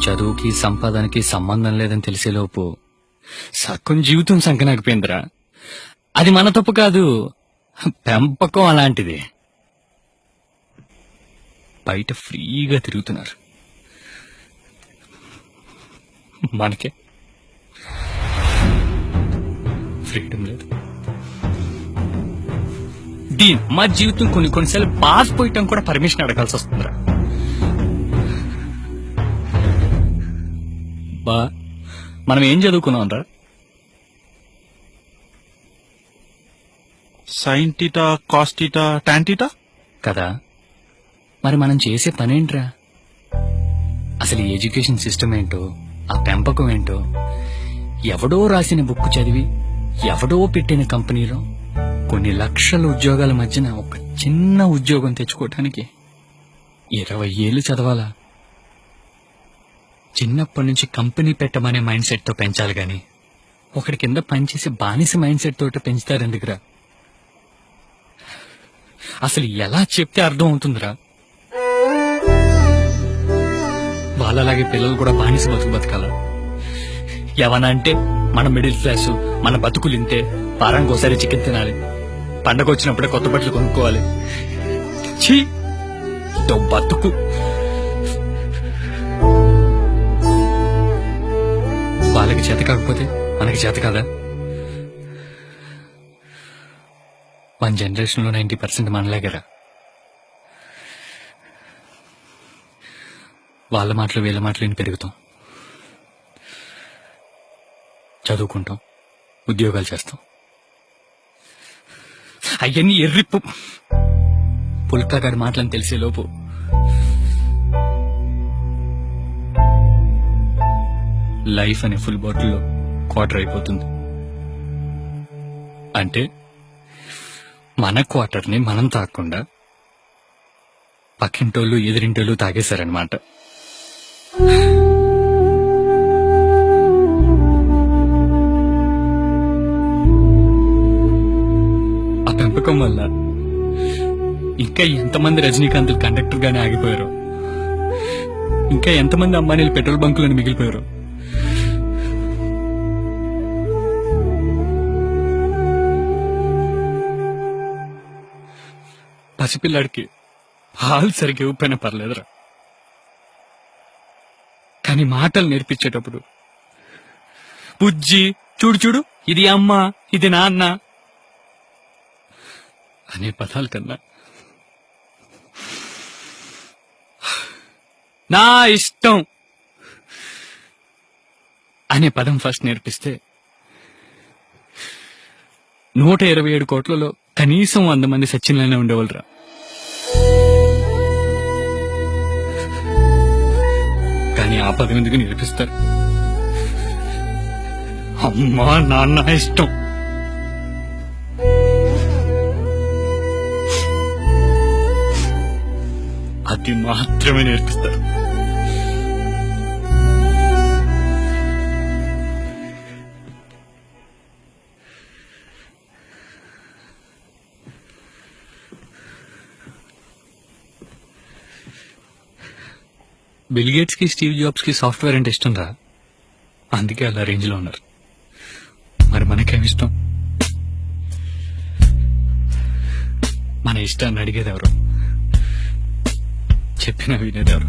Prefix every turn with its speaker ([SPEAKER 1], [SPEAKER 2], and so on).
[SPEAKER 1] చదువుకి సంపాదనకి సంబంధం లేదని తెలిసేలోపు సగం జీవితం సంకనాకపోయిందిరా. అది మన తప్పు కాదు, పెంపకం అలాంటిది. బయట ఫ్రీగా తిరుగుతున్నారు, మనకే ఫ్రీడమ్ లేదు. మా జీవితం కొన్నిసార్లు పాస్ పోయటం కూడా పర్మిషన్ అడగాల్సి వస్తుందిరా. బా మనం ఏం చదువుకున్నాం రా?
[SPEAKER 2] Sine theta, cos theta, tan theta
[SPEAKER 1] కదా. మరి మనం చేసే పనేంట్రా? అసలు ఈ ఎడ్యుకేషన్ సిస్టమ్ ఏంటో, ఆ పెంపకం ఏంటో, ఎవడో రాసిన బుక్ చదివి ఎవడో పెట్టిన కంపెనీలో కొన్ని లక్షల ఉద్యోగాల మధ్యన ఒక చిన్న ఉద్యోగం తెచ్చుకోవటానికి 20 ఏళ్ళు చదవాలా? చిన్నప్పటి నుంచి కంపెనీ పెట్టమనే మైండ్ సెట్ తో పెంచాలి గాని ఒకటి కింద పనిచేసి బానిస మైండ్ సెట్ తోటి పెంచుతారు ఎందుకురా? అసలు ఎలా చెప్తే అర్థం అవుతుందిరా? వాళ్ళలాగే పిల్లలు కూడా బానిస బతకాల. ఏమన్నా అంటే మన మిడిల్ క్లాసు, మన బతుకులు ఇంతే, వారానికి ఒకసారి చికెన్ తినాలి, పండగ వచ్చినప్పుడే కొత్త బట్టలు కొనుక్కోవాలి. ఛీ, ఇదో బతుకు. వాళ్ళకి చేత కాకపోతే మనకి చేత కాదా? 1 జనరేషన్ లో 90% మనలాగరా. వాళ్ళ మాటలు వీళ్ళ మాటలు విని పెరుగుతాం, చదువుకుంటాం, ఉద్యోగాలు చేస్తాం. అవన్నీ ఎర్రిప్పు పుల్కా గారి మాటలని తెలిసేలోపు లైఫ్ అనే ఫుల్ బాటిల్లో క్వార్టర్ అయిపోతుంది. అంటే మన క్వార్టర్ని మనం తాగకుండా పక్కింటోళ్ళు ఎదిరింటోళ్ళు తాగేశారనమాట. ఆ పెంపకం వల్ల ఇంకా ఎంతమంది రజనీకాంతులు కండక్టర్ గానే ఆగిపోయారు, ఇంకా ఎంతమంది అమ్మాయిలు పెట్రోల్ బంకులను మిగిలిపోయారు. పసిపిల్లాడికి పాలు సరిగ్గా ఇవ్వకపోయినా పర్లేదురా, కానీ మాటలు నేర్పించేటప్పుడు బుజ్జి, చూడు చూడు, ఇది అమ్మ, ఇది నాన్న అనే పదాల కన్నా నా ఇష్టం అనే పదం ఫస్ట్ నేర్పిస్తే 127 కోట్లలో కనీసం 100 మంది సచిన్లనే ఉండేవాళ్ళరా. కానీ ఆ పదం ఎందుకు నేర్పిస్తారు? అమ్మా నాన్న ఇష్టం. అది మాత్రమే నేర్పిస్తారు. బిల్ గేట్స్ కి, స్టీవ్ జాబ్స్ కి సాఫ్ట్వేర్ అంటే ఇష్టం రా, అందుకే అలా రేంజ్ లో ఉన్నారు. మరి మనకేం ఇష్టం? మన ఇష్టాన్ని అడిగేది ఎవరు, చెప్పినా వినేది ఎవరు?